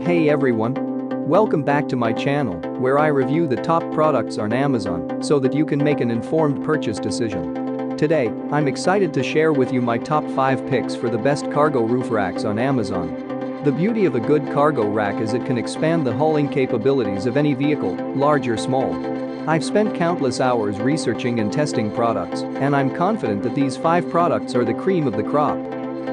Hey everyone! Welcome back to my channel, where I review the top products on Amazon so that you can make an informed purchase decision. Today, I'm excited to share with you my top 5 picks for the best cargo roof racks on Amazon. The beauty of a good cargo rack is it can expand the hauling capabilities of any vehicle, large or small. I've spent countless hours researching and testing products, and I'm confident that these 5 products are the cream of the crop.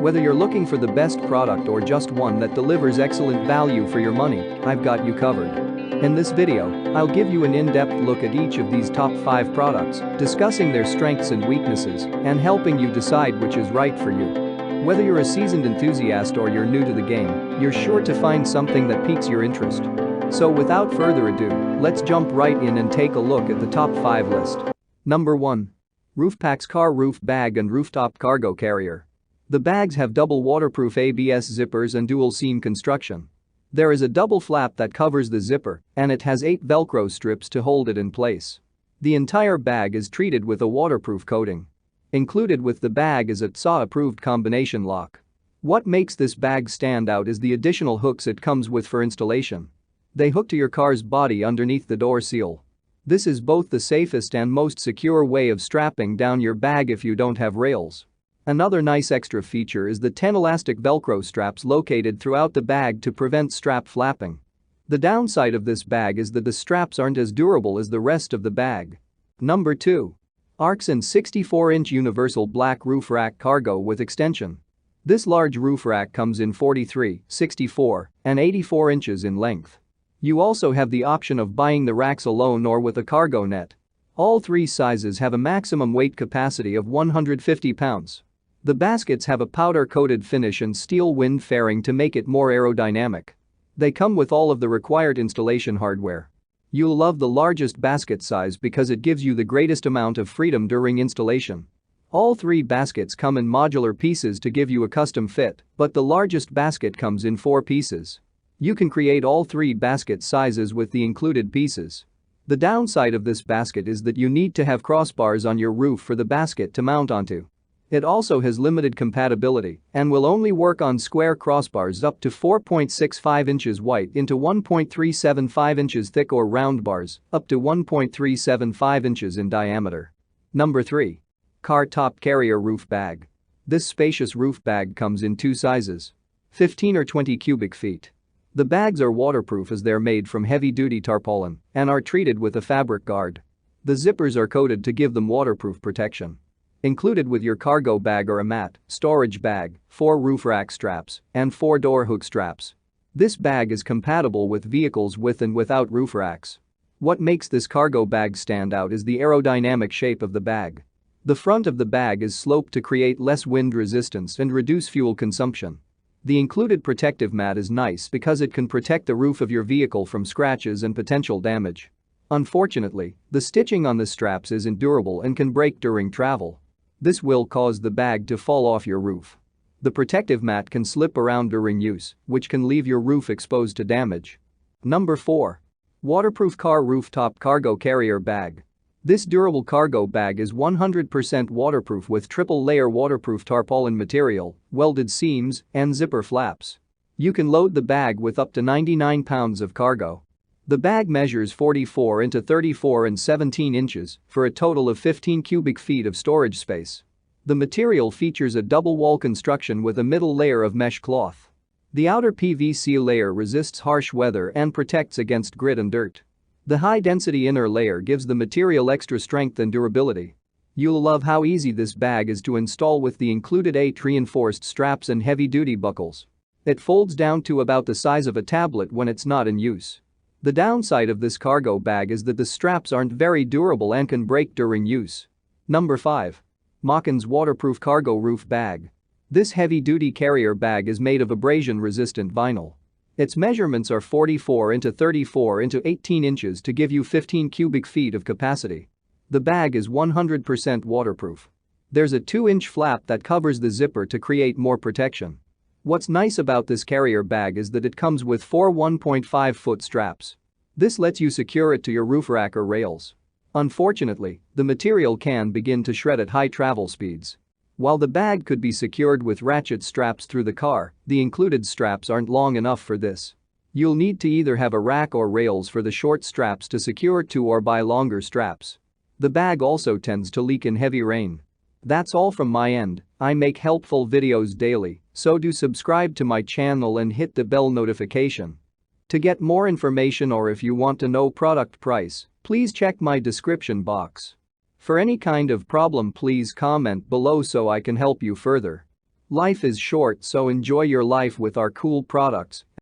Whether you're looking for the best product or just one that delivers excellent value for your money, I've got you covered. In this video, I'll give you an in-depth look at each of these top 5 products, discussing their strengths and weaknesses, and helping you decide which is right for you. Whether you're a seasoned enthusiast or you're new to the game, you're sure to find something that piques your interest. So without further ado, let's jump right in and take a look at the top 5 list. Number 1. Roofpack's Car Roof Bag and Rooftop Cargo Carrier. The bags have double waterproof ABS zippers and dual seam construction. There is a double flap that covers the zipper, and it has 8 Velcro strips to hold it in place. The entire bag is treated with a waterproof coating. Included with the bag is a TSA-approved combination lock. What makes this bag stand out is the additional hooks it comes with for installation. They hook to your car's body underneath the door seal. This is both the safest and most secure way of strapping down your bag if you don't have rails. Another nice extra feature is the 10 elastic Velcro straps located throughout the bag to prevent strap flapping. The downside of this bag is that the straps aren't as durable as the rest of the bag. Number 2. Arxon 64-inch Universal Black Roof Rack Cargo with Extension. This large roof rack comes in 43, 64, and 84 inches in length. You also have the option of buying the racks alone or with a cargo net. All 3 sizes have a maximum weight capacity of 150 pounds. The baskets have a powder-coated finish and steel wind fairing to make it more aerodynamic. They come with all of the required installation hardware. You'll love the largest basket size because it gives you the greatest amount of freedom during installation. All 3 baskets come in modular pieces to give you a custom fit, but the largest basket comes in 4 pieces. You can create all 3 basket sizes with the included pieces. The downside of this basket is that you need to have crossbars on your roof for the basket to mount onto. It also has limited compatibility and will only work on square crossbars up to 4.65 inches wide into 1.375 inches thick or round bars up to 1.375 inches in diameter. Number 3. Car Top Carrier Roof Bag. This spacious roof bag comes in 2 sizes. 15 or 20 cubic feet. The bags are waterproof as they're made from heavy-duty tarpaulin and are treated with a fabric guard. The zippers are coated to give them waterproof protection. Included with your cargo bag are a mat, storage bag, 4 roof rack straps, and 4 door hook straps. This bag is compatible with vehicles with and without roof racks. What makes this cargo bag stand out is the aerodynamic shape of the bag. The front of the bag is sloped to create less wind resistance and reduce fuel consumption. The included protective mat is nice because it can protect the roof of your vehicle from scratches and potential damage. Unfortunately, the stitching on the straps isn't durable and can break during travel. This will cause the bag to fall off your roof. The protective mat can slip around during use, which can leave your roof exposed to damage. Number 4. Waterproof Car Rooftop Cargo Carrier Bag. This durable cargo bag is 100% waterproof with triple-layer waterproof tarpaulin material, welded seams, and zipper flaps. You can load the bag with up to 99 pounds of cargo. The bag measures 44 into 34 and 17 inches for a total of 15 cubic feet of storage space. The material features a double wall construction with a middle layer of mesh cloth. The outer PVC layer resists harsh weather and protects against grit and dirt. The high-density inner layer gives the material extra strength and durability. You'll love how easy this bag is to install with the included 8 reinforced straps and heavy-duty buckles. It folds down to about the size of a tablet when it's not in use. The downside of this cargo bag is that the straps aren't very durable and can break during use. Number 5. Mockin's Waterproof Cargo Roof Bag. This heavy-duty carrier bag is made of abrasion-resistant vinyl. Its measurements are 44 into 34 into 18 inches to give you 15 cubic feet of capacity. The bag is 100% waterproof. There's a 2-inch flap that covers the zipper to create more protection. What's nice about this carrier bag is that it comes with 4 1.5-foot straps. This lets you secure it to your roof rack or rails. Unfortunately, the material can begin to shred at high travel speeds. While the bag could be secured with ratchet straps through the car, the included straps aren't long enough for this. You'll need to either have a rack or rails for the short straps to secure to or buy longer straps. The bag also tends to leak in heavy rain. That's all from my end. I make helpful videos daily, so do subscribe to my channel and hit the bell notification. To get more information or if you want to know product price, please check my description box. For any kind of problem, please comment below so I can help you further. Life is short, so enjoy your life with our cool products.